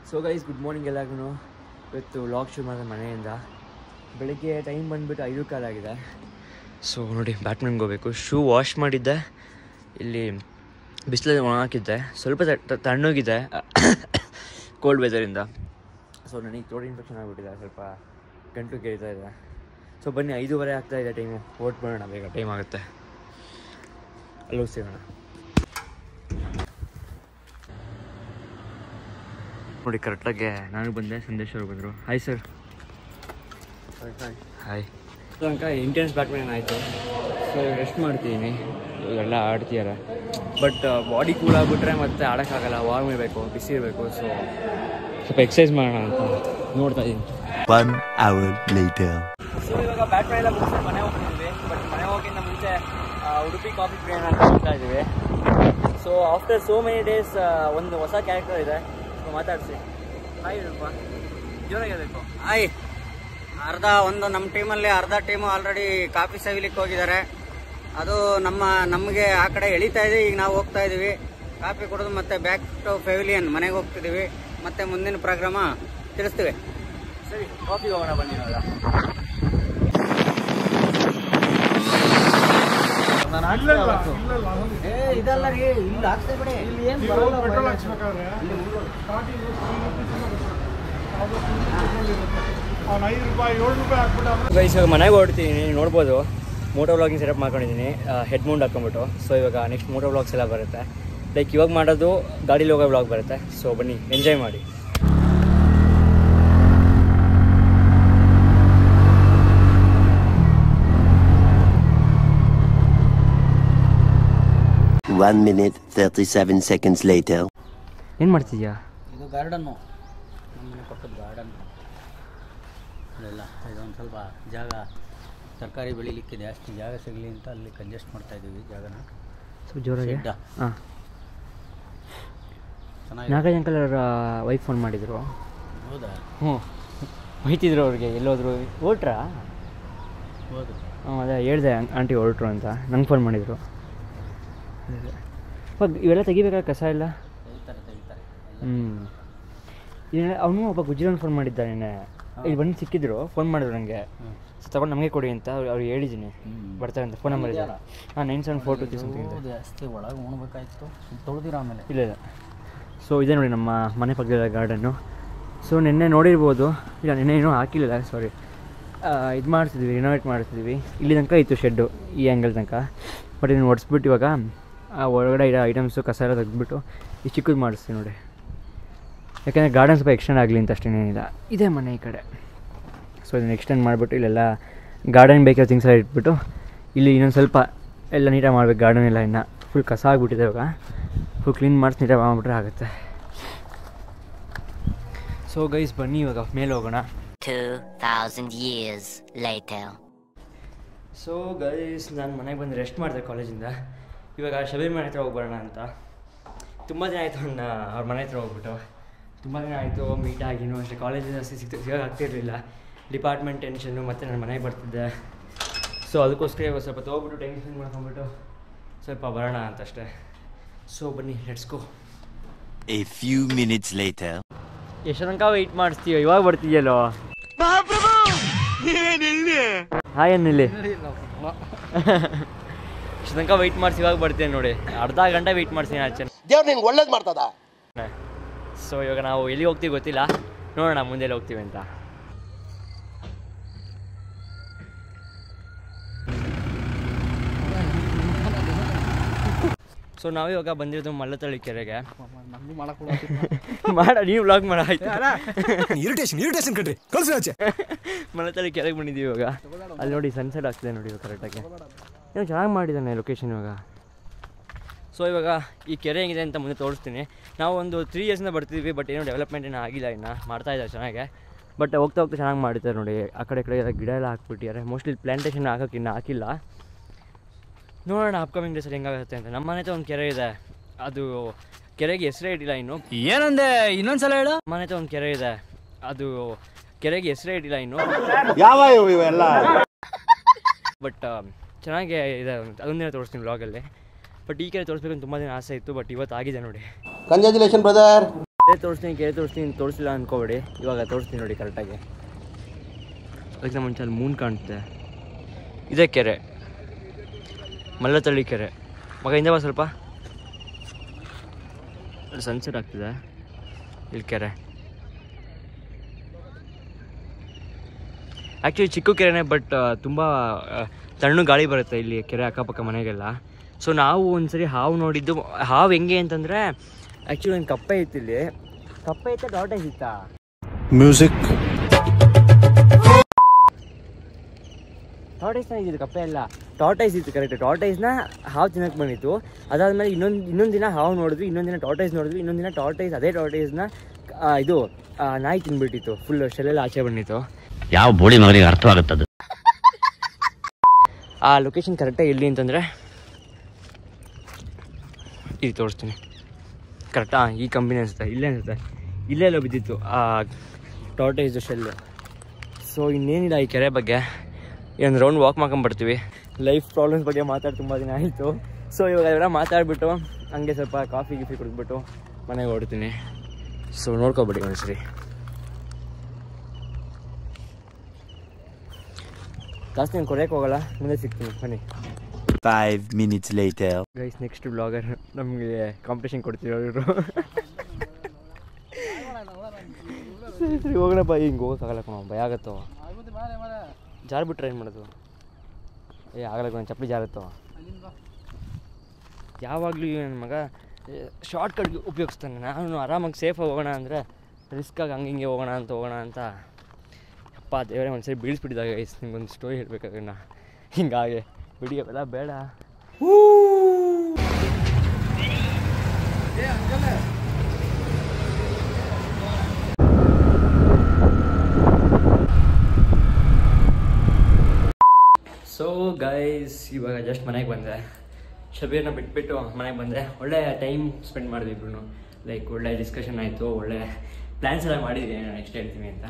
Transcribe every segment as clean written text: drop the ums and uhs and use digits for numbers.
So guys good morning ಎಲ್ಲರಿಗೂ. ಇವತ್ತು vlog ಶುರು ಮಾಡಿದೆ ಮನೆಯಿಂದ. ಬೆಳಗ್ಗೆ ಟೈಮ್ ಬಂದುಬಿಟ್ಟು 5:15 ಆಗಿದೆ. ಸೊ ನೋಡಿ ಬ್ಯಾಟ್ಮಿಂಟನ್ಗೆ ಹೋಗಬೇಕು. ಶೂ ವಾಶ್ ಮಾಡಿದ್ದೆ, ಇಲ್ಲಿ ಬಿಸಿಲಲ್ಲಿ ಒಣ ಹಾಕಿದ್ದೆ, ಸ್ವಲ್ಪ ತಣ್ಣೋಗಿದೆ ಕೋಲ್ಡ್ ವೆದರಿಂದ. ಸೊ ನನಗೆ ಥ್ರೋಟ್ ಇನ್ಫೆಕ್ಷನ್ ಆಗಿಬಿಟ್ಟಿದೆ, ಸ್ವಲ್ಪ ಗಂಟು ಕೇಳ್ತಾ ಇದೆ. ಸೊ ಬನ್ನಿ 5:15 ಆಗ್ತಾಯಿದೆ ಟೈಮು, ಓಟ್ ಬರೋಣ, ಬೇಗ ಟೈಮ್ ಆಗುತ್ತೆ. ಅಲ್ಲೂ ಸಿಗೋಣ. ನೋಡಿ ಕರೆಕ್ಟಾಗಿ ನಾನು ಬಂದೆ, ಸಂದೇಶ್ ಅವರು ಬಂದರು. Hi sir. ಹಾಯ್. ತನಕ ಇಂಟೆನ್ಸ್ ಬ್ಯಾಟ್ಮಿಂಟನ್ ಆಯಿತು. ಸೊ ರೆಸ್ಟ್ ಮಾಡ್ತಿದ್ದೀನಿ, ಇವೆಲ್ಲ ಆಡ್ತೀಯಾರ. ಬಟ್ ಬಾಡಿ ಕೂಲ್ ಆಗಿಬಿಟ್ರೆ ಮತ್ತೆ ಆಡೋಕ್ಕಾಗಲ್ಲ, ವಾರ್ಮ್ ಇರಬೇಕು, ಬಿಸಿ ಇರಬೇಕು. ಸೊ ಸ್ವಲ್ಪ ಎಕ್ಸಸೈಸ್ ಮಾಡೋಣ ಅಂತ ನೋಡ್ತಾ ಇದ್ದೀನಿ. 1 hour later. ಸೊ ಇವಾಗ ಬ್ಯಾಟ್ಮಿಂಟನ್ ಎಲ್ಲ ಮುಗಿಸಿ ಮನೆ ಹೋಗ್ತಿದ್ವಿ. ಬಟ್ ಮನೆ ಹೋಗಿಂತ ಮುಂಚೆ ಉಡುಪಿ ಕಾಫಿ ಪ್ಲೇನ್ ಅಂತ ಹೋಗ್ತಾ ಇದ್ದೀವಿ. So after so many days ಒಂದು ಹೊಸ ಕ್ಯಾರೆಕ್ಟರ್ ಇದೆ, ಸೊ ಮಾತಾಡಿಸಿ. ಹಾಯ್ ರೂಪ, ಜೋರಾಗಿ ಹೇಳಬೇಕು. ಹಾಯ್. ನಮ್ಮ ಟೀಮಲ್ಲಿ ಅರ್ಧ ಟೀಮು ಆಲ್ರೆಡಿ ಕಾಫಿ ಸವಿಲಿಕ್ಕೆ ಹೋಗಿದ್ದಾರೆ. ಅದು ನಮಗೆ ಆ ಕಡೆ ಎಳಿತಾ ಇದೆ. ಈಗ ನಾವು ಹೋಗ್ತಾ ಇದೀವಿ ಕಾಫಿ ಕುಡಿದು ಮತ್ತೆ ಬ್ಯಾಕ್ ಟು ಪೆವಿಲಿಯನ್ ಮನೆಗೆ ಹೋಗ್ತಿದೀವಿ. ಮತ್ತೆ ಮುಂದಿನ ಪ್ರೋಗ್ರಾಮ ತಿಳಿಸ್ತೀವಿ. ಸರಿ, ಕಾಫಿ ಹೋಗೋಣ ಬನ್ನಿ. ಇದಲ್ಲ ರೀ, ಇಲ್ಲಿ ಹಾಕ್ತೇ ಬಿಡಿ. ಇಲ್ಲಿ ಏನು ಗೈಸ್ ಇವಾಗ ಮನೆಗೆ ಹೊರಡ್ತೀನಿ. ನೋಡ್ಬೋದು ಮೋಟೋ ವ್ಲಾಗಿಂಗ್ ಸೆಟಪ್ ಮಾಡ್ಕೊಂಡಿದ್ದೀನಿ, ಹೆಡ್ ಮೌಂಟ್ ಹಾಕ್ಕೊಂಬಿಟ್ಟು. ಸೊ ಇವಾಗ ನೆಕ್ಸ್ಟ್ ಮೋಟೋ ವ್ಲಾಗ್ಸ್ ಎಲ್ಲ ಬರುತ್ತೆ. ಲೈಕ್ ಇವಾಗ ಮಾಡೋದು ಗಾಡೀಲಿ ಹೋಗೋ ವ್ಲಾಗ್ ಬರುತ್ತೆ. ಸೊ ಬನ್ನಿ ಎಂಜಾಯ್ ಮಾಡಿ. One minute 37 seconds later. ಏನು ಮಾಡ್ತಿದ್ಯಾ? ಇದು ಗಾರ್ಡನ್ನು, ನಮ್ಮನೆ ಪಕ್ಕದ ಗಾರ್ಡನ್. ಅಲ್ಲೆಲ್ಲ ಇದೊಂದು ಸ್ವಲ್ಪ ಜಾಗ ತರಕಾರಿ ಬೆಳಿಲಿಕ್ಕೆ ಜಾಸ್ತಿ ಜಾಗ ಸಿಗಲಿ ಅಂತ ಅಲ್ಲಿ ಕಂಜೆಸ್ಟ್ ಮಾಡ್ತಾ ಇದ್ದೀವಿ ಜಾಗನ. ಸ್ವಲ್ಪ ಜೋರಾಗಿ. ಹಾಂ, ಚೆನ್ನಾಗಿ. ನಾಗರಾಜ್ ಅಂಕಲ್ ಅವರ ವೈಫ್ ಫೋನ್ ಮಾಡಿದರು. ಹೌದಾ? ಹ್ಞೂ, ಹೋಯ್ತಿದ್ರು ಅವ್ರಿಗೆ. ಎಲ್ಲೋದ್ರು, ಹೊರಟ್ರಾ? ಹೌದು. ಅದೇ ಹೇಳಿದೆ ಆಂಟಿ ಹೊರಟ್ರು ಅಂತ. ನಂಗೆ ಫೋನ್ ಮಾಡಿದರು. ಇವೆಲ್ಲ ತೆಗಿಬೇಕಾ ಕಸ ಎಲ್ಲ? ತೆಗಿತಾರೆ. ಅವನು ಒಬ್ಬ ಗುಜ್ರನ್ ಫೋನ್ ಮಾಡಿದ್ದ ನೆನ್ನೆ. ಇಲ್ಲಿ ಬಂದು ಸಿಕ್ಕಿದ್ರು, ಫೋನ್ ಮಾಡಿದ್ರು ನನಗೆ. ಸೊ ತಗೊಂಡು ನಮಗೆ ಕೊಡಿ ಅಂತ ಅವ್ರಿಗೆ ಹೇಳಿದ್ದೀನಿ, ಬರ್ತಾರೆ ಅಂತ. ಫೋನ್ ನಂಬರ್ ಇದೆ. ಹಾಂ, 9742 ಸಮಥಿಂಗ್. ಜಾಸ್ತಿ ಒಳಗೆ ಉಣ್ಬೇಕಾಯ್ತು, ತೊಳೆದಿರ ಆಮೇಲೆ. ಇಲ್ಲ. ಸೊ ಇದೆ ನೋಡಿ ನಮ್ಮ ಮನೆ ಪಕ್ಕದ ಗಾರ್ಡನ್ನು. ಸೊ ನಿನ್ನೆ ನೋಡಿರ್ಬೋದು, ಇಲ್ಲ ನಿನ್ನೆ ಏನೂ ಹಾಕಿಲ್ಲ, ಸಾರಿ. ಇದು ಮಾಡ್ತಿದ್ವಿ, ರಿನೋವೇಟ್ ಮಾಡ್ತಿದ್ವಿ. ಇಲ್ಲಿ ತನಕ ಇತ್ತು ಶೆಡ್ಡು, ಈ ಆ್ಯಂಗಲ್ ತನಕ. ಬಟ್ ಇದನ್ನು ಒಡಿಸ್ಬಿಟ್ಟು ಇವಾಗ ಆ ಒಳಗಡೆ ಇರೋ ಐಟಮ್ಸು ಕಸ ಎಲ್ಲ ತೆಗೆದ್ಬಿಟ್ಟು ಈ ಚಿಕ್ಕದು ಮಾಡಿಸ್ತೀವಿ ನೋಡಿ. ಯಾಕೆಂದರೆ ಗಾರ್ಡನ್ ಸ್ವಲ್ಪ ಎಕ್ಸ್ಟೆಂಡ್ ಆಗಲಿ ಅಂತ ಅಷ್ಟೇನೇನಿಲ್ಲ. ಇದೇ ಮನೆ ಈ ಕಡೆ. ಸೊ ಇದನ್ನು ಎಕ್ಸ್ಟೆಂಡ್ ಮಾಡಿಬಿಟ್ಟು ಇಲ್ಲೆಲ್ಲ ಗಾರ್ಡನ್ ಬೇಕಿರೋ ಥಿಂಗ್ಸ್ ಎಲ್ಲ ಇಟ್ಬಿಟ್ಟು ಇಲ್ಲಿ ಇನ್ನೊಂದು ಸ್ವಲ್ಪ ಎಲ್ಲ ನೀಟಾಗಿ ಮಾಡ್ಬೇಕು. ಗಾರ್ಡನ್ ಎಲ್ಲ ಇನ್ನು ಫುಲ್ ಕಸ ಆಗಿಬಿಟ್ಟಿದೆ. ಇವಾಗ ಫುಲ್ ಕ್ಲೀನ್ ಮಾಡಿಸಿ ನೀಟಾಗಿ ಮಾಡಿಬಿಟ್ರೆ ಆಗುತ್ತೆ. ಸೊ ಗೈಸ್ ಬನ್ನಿ ಇವಾಗ ಮೇಲೆ ಹೋಗೋಣ. 2000 years later. ಸೊ ಗೈಸ್ ನಾನು ಮನೆಗೆ ಬಂದು ರೆಸ್ಟ್ ಮಾಡಿದೆ ಕಾಲೇಜಿಂದ. ಇವಾಗ ಶಬೀರ್ ಮನೆ ಹತ್ರ ಹೋಗ್ಬರೋಣ ಅಂತ. ತುಂಬ ದಿನ ಆಯಿತು ಅವ್ರ ಮನೆ ಹತ್ರ ಹೋಗ್ಬಿಟ್ಟು. ತುಂಬ ದಿನ ಆಯಿತು ಮೀಟ್ ಆಗಿನೂ ಅಷ್ಟೇ. ಕಾಲೇಜಿಂದ ಸಿಗೋಕೆ ಆಗ್ತಿರಲಿಲ್ಲ, ಡಿಪಾರ್ಟ್ಮೆಂಟ್ ಟೆನ್ಷನ್ನು, ಮತ್ತು ನಾನು ಮನೆಗೆ ಬರ್ತಿದ್ದೆ. ಸೊ ಅದಕ್ಕೋಸ್ಕರ ಇವಾಗ ಸ್ವಲ್ಪ ತೊಗೊಬಿಟ್ಟು ಟೈಮ್ ಸ್ಪೆಂಡ್ ಮಾಡ್ಕೊಂಬಿಟ್ಟು ಸ್ವಲ್ಪ ಬರೋಣ ಅಂತ ಅಷ್ಟೇ. ಸೊ ಬನ್ನಿ, let's go. A few minutes later. ಎಷ್ಟು ತನಕ ವೆಯ್ಟ್ ಮಾಡಿಸ್ತೀಯೋ, ಇವಾಗ ಬರ್ತಿದ್ಯಲ್ಲೋ. ಹಾಯ್ ಅನ್ನಿಲ್ಲಿ. ಇಷ್ಟು ತನಕ ವೆಯ್ಟ್ ಮಾಡಿಸಿ ಇವಾಗ ಬರ್ತೀನಿ ನೋಡಿ. ಅರ್ಧ ಗಂಟೆ ವೆಯ್ಟ್ ಮಾಡ್ತೀನಿ ಆಚೆ. ದೇವ್ರು ನಿಂಗೆ ಒಳ್ಳೇದು ಮಾಡ್ತದ. ಸೊ ಇವಾಗ ನಾವು ಎಲ್ಲಿ ಹೋಗ್ತೀವಿ ಗೊತ್ತಿಲ್ಲ, ನೋಡೋಣ ಮುಂದೆ ಎಲ್ಲಿ ಹೋಗ್ತೀವಿ ಅಂತ. ಸೊ ನಾವು ಇವಾಗ ಬಂದಿರೋದು ಮಲ್ಲತಳ್ಳಿ ಕೆರೆಗೆ. ನೀವು ವ್ಲಾಗ್ ಮಾಡ ಆಯ್ತು. ಮಲ್ಲತಳ್ಳಿ ಕೆರೆಗೆ ಬಂದಿದ್ದೀವಿ ಇವಾಗ. ಅಲ್ಲಿ ನೋಡಿ ಸನ್ಸೆಟ್ ಆಗ್ತಿದೆ ನೋಡಿ ಇವಾಗ ಕರೆಕ್ಟಾಗಿ. ಏನೋ ಚೆನ್ನಾಗಿ ಮಾಡಿದ್ದಾನೆ ಲೊಕೇಶನ್ ಇವಾಗ. ಸೊ ಇವಾಗ ಈ ಕೆರೆ ಹೆಂಗಿದೆ ಅಂತ ಮುಂದೆ ತೋರಿಸ್ತೀನಿ. ನಾವು ಒಂದು 3 ಇಯರ್ಸಿಂದ ಬರ್ತಿದ್ವಿ, ಬಟ್ ಏನೋ ಡೆವಲಪ್ಮೆಂಟ್ ಏನೂ ಆಗಿಲ್ಲ, ಇನ್ನು ಮಾಡ್ತಾಯಿದ್ದಾರೆ ಚೆನ್ನಾಗೆ. ಬಟ್ ಹೋಗ್ತಾ ಚೆನ್ನಾಗಿ ಮಾಡಿದ್ದಾರೆ ನೋಡಿ. ಆ ಕಡೆ ಎಲ್ಲ ಗಿಡ ಎಲ್ಲ ಹಾಕ್ಬಿಟ್ಟಿದ್ದಾರೆ. ಮೋಸ್ಟ್ಲಿ ಪ್ಲ್ಯಾಂಟೇಷನ್ ಹಾಕೋಕ್ಕೆ ಇನ್ನೂ ಹಾಕಿಲ್ಲ. ನೋಡೋಣ ಅಪ್ಕಮಿಂಗ್ ಡೇಸಲ್ಲಿ ಹೆಂಗಾಗುತ್ತೆ ಅಂತ. ನಮ್ಮ ಮನೆ ಹತ್ರ ಒಂದು ಕೆರೆ ಇದೆ, ಅದು ಕೆರೆಗೆ ಹೆಸರೇ ಇಟ್ಟಿಲ್ಲ ಇನ್ನು. ಏನಂದೆ ಇನ್ನೊಂದ್ಸಲ ಹೇಳು. ಮನೆ ಹತ್ರ ಒಂದು ಕೆರೆ ಇದೆ, ಅದು ಕೆರೆಗೆ ಹೆಸರೇ ಇಟ್ಟಿಲ್ಲ ಇನ್ನು. ಯಾವ ಇವೆಲ್ಲ ಬಟ್ ಚೆನ್ನಾಗೇ ಇದೆ, ಅದೊಂದಿನ ತೋರಿಸ್ತೀನಿ ವ್ಲಾಗಲ್ಲಿ. ಬಟ್ ಈ ಕೆರೆ ತೋರಿಸ್ಬೇಕಂತ ತುಂಬ ದಿನ ಆಸೆ ಇತ್ತು, ಬಟ್ ಇವತ್ತು ಆಗಿದೆ ನೋಡಿ. Congratulation brother. ತೋರಿಸ್ತೀನಿ ತೋರಿಸಿಲ್ಲ ಅಂದ್ಕೋಬೇಡಿ. ಇವಾಗ ತೋರಿಸ್ತೀನಿ ನೋಡಿ ಕರೆಕ್ಟಾಗಿ. ಅದಕ್ಕೆ ಮುಂಚೆ ಅಲ್ಲಿ ಮೂನ್ ಕಾಣುತ್ತೆ. ಇದೇ ಕೆರೆ, ಮಲ್ಲತಳ್ಳಿ ಕೆರೆ. ಮಗ ಹಿಂದೆ ಬಾ ಸ್ವಲ್ಪ. ಅಲ್ಲಿ ಸನ್ಸೆಟ್ ಆಗ್ತಿದೆ. ಇಲ್ಲಿ ಕೆರೆ ಆ್ಯಕ್ಚುಲಿ ಚಿಕ್ಕ ಕೆರೆನೇ, ಬಟ್ ತುಂಬ ತಣ್ಣು ಗಾಳಿ ಬರುತ್ತೆ ಇಲ್ಲಿ ಕೆರೆ ಅಕ್ಕಪಕ್ಕ ಮನೆಗೆಲ್ಲ. ಸೊ ನಾವು ಒಂದ್ಸರಿ ಹಾವು ನೋಡಿದ್ದು. ಹಾವು ಹೆಂಗೆ ಅಂತಂದರೆ ಆ್ಯಕ್ಚುಲಿ ಒಂದು ಕಪ್ಪೆ ಇತ್ತು ಇಲ್ಲಿ. ಕಪ್ಪೆ ಇತ್ತ ಟಾರ್ಟೈಸ್ ಇತ್ತಾ? ಮ್ಯೂಸಿಕ್ ಟಾರ್ಟೈಸ್ನ ಇದ್ದಿದ್ದು, ಕಪ್ಪೆ ಎಲ್ಲ ಟಾರ್ಟೈಸ್ ಇತ್ತು. ಕರೆಕ್ಟ್, ಟಾರ್ಟೈಸ್ನ ಹಾವು ತಿನ್ನಕ್ಕೆ ಬಂದಿತ್ತು. ಅದಾದಮೇಲೆ ಇನ್ನೊಂದು ದಿನ ಹಾವು ನೋಡಿದ್ವಿ, ಇನ್ನೊಂದು ದಿನ ಟಾರ್ಟೈಸ್ ನೋಡಿದ್ವಿ, ಇನ್ನೊಂದು ದಿನ ಟಾರ್ಟೈಸ್ ಅದೇ ಟಾರ್ಟೈಸ್ನ ಇದು ನಾಯಿ ತಿಂದ್ಬಿಟ್ಟಿತ್ತು. ಫುಲ್ ಶೆಲ್ಲೆಲ್ಲ ಆಚೆ ಬಂದಿತ್ತು. ಯಾವ ಬೋಳಿ ಮಗನಿಗೆ ಅರ್ಥವಾಗುತ್ತದೆ. ಆ ಲೊಕೇಶನ್ ಕರೆಕ್ಟಾಗಿ ಎಲ್ಲಿ ಅಂತಂದರೆ ಇಲ್ಲಿ ತೋರಿಸ್ತೀನಿ. ಕರೆಕ್ಟಾ ಈ ಕಂಪ್ನಿ ಅನಿಸುತ್ತೆ, ಇಲ್ಲೆಲ್ಲ ಬಿದ್ದಿತ್ತು ಆ ಟಾರ್ಟೈಸ್ದು ಶೆಲ್ಲು. ಸೊ ಇನ್ನೇನಿಲ್ಲ ಈ ಕೆರೆ ಬಗ್ಗೆ. ಒಂದು ರೌಂಡ್ ವಾಕ್ ಮಾಡ್ಕೊಂಬರ್ತೀವಿ. ಲೈಫ್ ಪ್ರಾಬ್ಲಮ್ಸ್ ಬಗ್ಗೆ ತುಂಬ ದಿನ ಆಯಿತು. ಸೊ ಇವಾಗ ಎಲ್ಲ ಮಾತಾಡ್ಬಿಟ್ಟು ಹಂಗೆ ಸ್ವಲ್ಪ ಕಾಫಿ ಕುಡಿದ್ಬಿಟ್ಟು ಮನೆಗೆ ಹೊಡ್ತೀನಿ. ಸೊ ನೋಡ್ಕೊಬಿಡಿ ಒಂದ್ಸರಿ. ಜಾಸ್ತಿ ನಾನು ಕೊರೆಯೋಕೆ ಹೋಗಲ್ಲ, ಮುಂದೆ ಸಿಗ್ತೀನಿ ಬನ್ನಿ. 5 minutes later. Guys, next blogger ನಮಗೆ ಕಾಂಪಿಟೇಷನ್ ಕೊಡ್ತಿರೋ ಇವರು. ಸರಿ ಹೋಗೋಣಪ್ಪ. ಹಿಂಗೆ ಹೋಗೋಕ್ಕಾಗಲ್ಲ ಕಣ, ಭಯ ಆಗತ್ತೋ. ಜಾರು ಬಿಟ್ರೆ ಏನು ಮಾಡೋದು? ಆಗಲ್ಲ, ಒಂದು ಚಪ್ಪಲಿ ಜಾರತ್ತೋ. ಯಾವಾಗಲೂ ನನ್ನ ಮಗ ಶಾರ್ಟ್ಕಟ್ ಉಪಯೋಗಿಸ್ತಾನೆ. ನಾನು ಆರಾಮಾಗಿ ಸೇಫಾಗಿ ಹೋಗೋಣ ಅಂದರೆ ರಿಸ್ಕಾಗಿ ಹಂಗೆ ಹೋಗೋಣ ಅಂತ ಅಪ್ಪ ದೇವರೇ ಒಂದ್ಸರಿ ಬೀಳಿಸ್ಬಿಟ್ಟಿದಾಗ. ಗೈಸ್ ನಿಮ್ಗೊಂದು ಸ್ಟೋರಿ ಹೇಳ್ಬೇಕಾಗಣ್ಣ. ಹಿಂಗಾಗಿ ಬಿಡಿ ಅವೆಲ್ಲ ಬೇಡ. ಸೊ ಗೈಸ್, ಇವಾಗ ಜಸ್ಟ್ ಮನೆಗೆ ಬಂದೆ. ಶಬೀರ್ನ ಬಿಟ್ಬಿಟ್ಟು ಮನೆಗೆ ಬಂದೆ. ಒಳ್ಳೆ ಟೈಮ್ ಸ್ಪೆಂಡ್ ಮಾಡಿದ್ವಿ ಇಬ್ರು. ಲೈಕ್ ಒಳ್ಳೆ ಡಿಸ್ಕಷನ್ ಆಯಿತು, ಒಳ್ಳೆ ಪ್ಲ್ಯಾನ್ಸ್ ಎಲ್ಲ ಮಾಡಿದ್ವಿ ನೆಕ್ಸ್ಟ್ ಹೇಳ್ತೀನಿ ಅಂತ.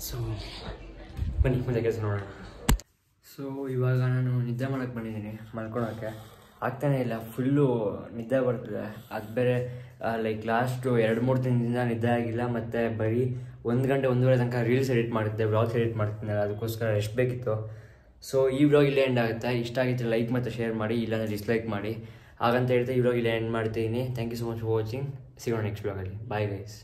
ಸೊ ಬನ್ನಿ ಮುಂದೆ ಕೆಲಸ ನೋಡೋಣ. ಸೊ ಇವಾಗ ನಾನು ನಿದ್ದೆ ಮಾಡೋಕ್ಕೆ ಬಂದಿದ್ದೀನಿ, ಮಲ್ಕೊಳೋಕ್ಕೆ ಆಗ್ತಾನೆ ಇಲ್ಲ. ಫುಲ್ಲು ನಿದ್ದೆ ಬರ್ತಿದೆ. ಅದು ಬೇರೆ ಲೈಕ್ ಲಾಸ್ಟು 2-3 ದಿನದಿಂದ ನಿದ್ದೆ ಆಗಿಲ್ಲ. ಮತ್ತು ಬರೀ 1 ಗಂಟೆ 1:30 ತನಕ ರೀಲ್ಸ್ ಎಡಿಟ್ ಮಾಡ್ತಿದ್ದೆ, ವ್ಲಾಗ್ಸ್ ಎಡಿಟ್ ಮಾಡ್ತಿದ್ದೆ. ಅದಕ್ಕೋಸ್ಕರ ರೆಸ್ಟ್ ಬೇಕಿತ್ತು. ಸೊ ಈ ವ್ಲಾಗ್ ಇಲ್ಲೇ ಎಂಡ್ ಆಗುತ್ತೆ. ಇಷ್ಟ ಆಗಿತ್ತು ಲೈಕ್ ಮತ್ತು ಶೇರ್ ಮಾಡಿ, ಇಲ್ಲಾಂದರೆ ಡಿಸ್ಲೈಕ್ ಮಾಡಿ. ಹಾಗಂತ ಹೇಳ್ತಾ ಈ ವ್ಲಾಗ್ ಇಲ್ಲೇ ಎಂಡ್ ಮಾಡ್ತೀನಿ. Thank you so much for watching. ಸಿಗೋಣ ನೆಕ್ಸ್ಟ್ ವ್ಲಾಗಲ್ಲಿ. Bye guys.